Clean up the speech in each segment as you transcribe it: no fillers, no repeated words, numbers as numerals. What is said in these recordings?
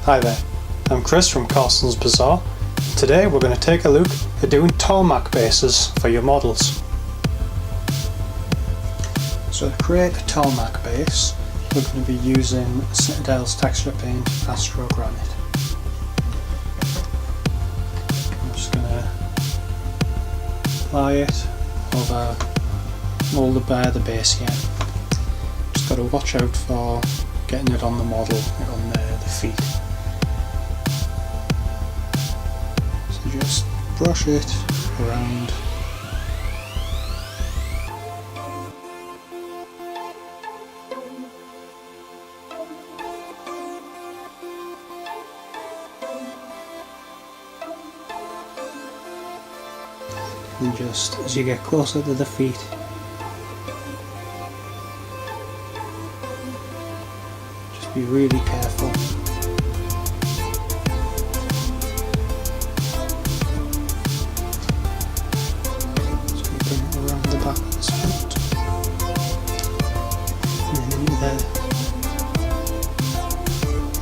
Hi there, I'm Chris from Carson's Bazaar. Today we're going to take a look at doing tarmac bases for your models. So to create a tarmac base, we're going to be using Citadel's texture paint Astro Granite. I'm just going to apply it over all the base here. Just got to watch out for getting it on the model, on the feet. So just brush it around. And just as you get closer to the feet, just be really careful. So you bring it around the back of this foot, and then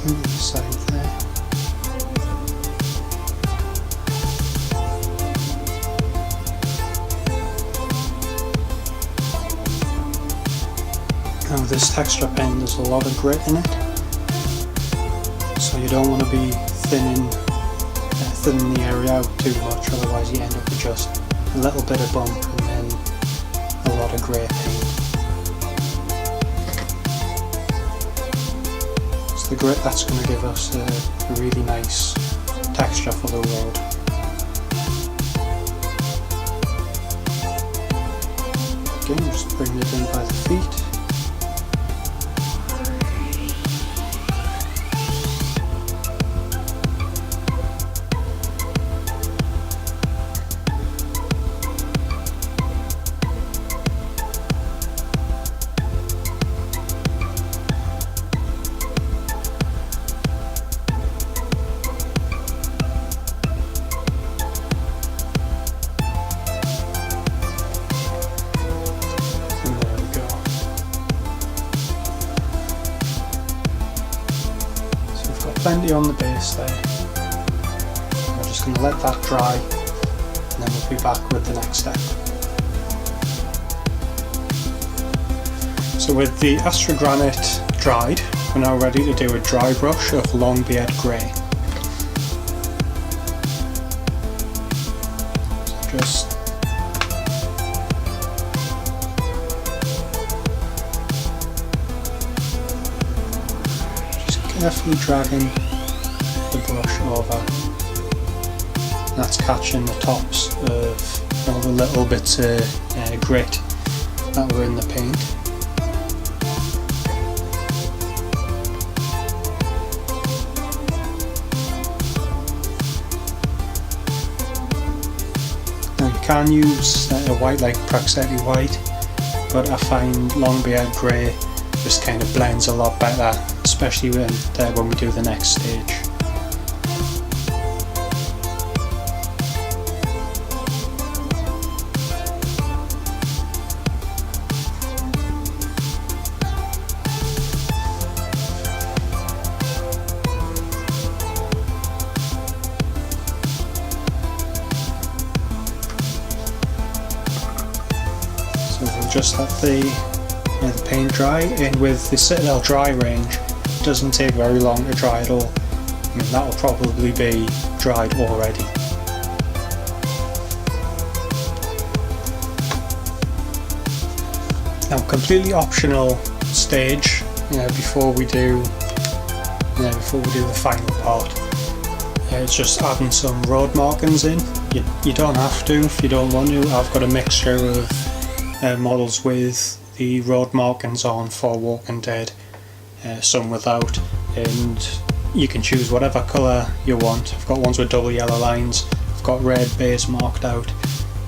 into the side there. Now this texture pen, there's a lot of grit in it, so you don't want to be thinning the area out too much, otherwise you end up with just a little bit of bump and then a lot of grey paint. It's the grit that's going to give us a really nice texture for the road. Again, just bring it in by the feet. Plenty on the base there. We're just going to let that dry and then we'll be back with the next step. So with the Astro Granite dried, we're now ready to do a dry brush of Longbeard Grey. So just carefully dragging the brush over. That's catching the tops of all the little bits of grit that were in the paint. Now you can use a white like Praxetti white, but I find Longbeard Grey just kind of blends a lot better, especially when we do the next stage. So we'll just let the paint dry, and with the Citadel dry range it doesn't take very long to dry at all. I mean, that will probably be dried already. Now, completely optional stage before we do the final part. It's just adding some road markings in. You don't have to if you don't want to. I've got a mixture of models with the road markings on for Walking Dead, some without, and you can choose whatever colour you want. I've got ones with double yellow lines, I've got red base marked out,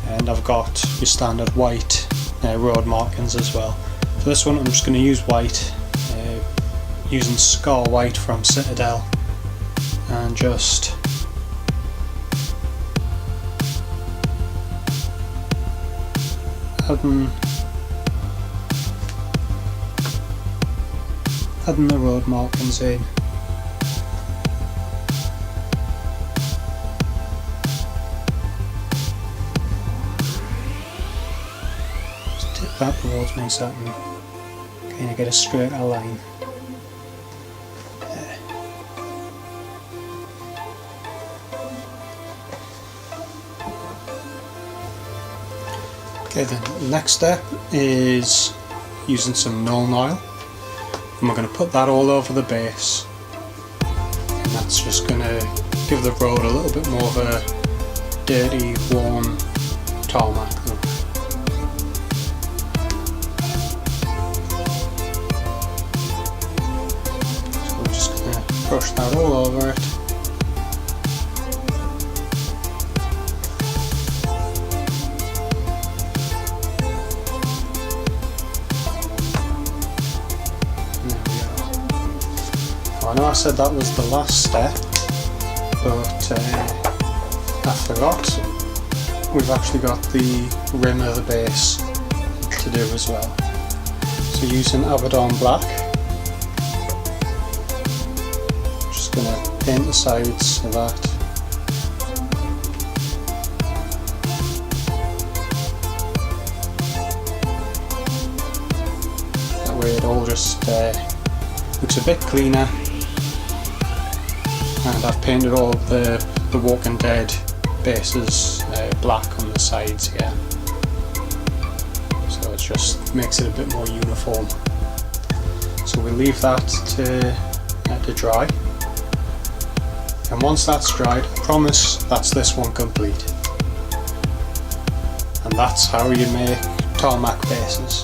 and I've got your standard white road markings as well. For this one I'm just going to use white, using Scar White from Citadel, and just adding the road markings in. that towards me so I can kind of get a straighter line. Okay, then the next step is using some Nuln Oil, and we're going to put that all over the base, and that's just going to give the road a little bit more of a dirty, worn tarmac look. So we're just going to brush that all over it. I know I said that was the last step, but I forgot. We've actually got the rim of the base to do as well. So using ABADDON black, just going to paint the sides of that. That way it all just looks a bit cleaner. And I've painted all the Walking Dead bases black on the sides here, so it just makes it a bit more uniform. So we'll leave that to dry, and once that's dried, I promise that's this one complete. And that's how you make tarmac bases.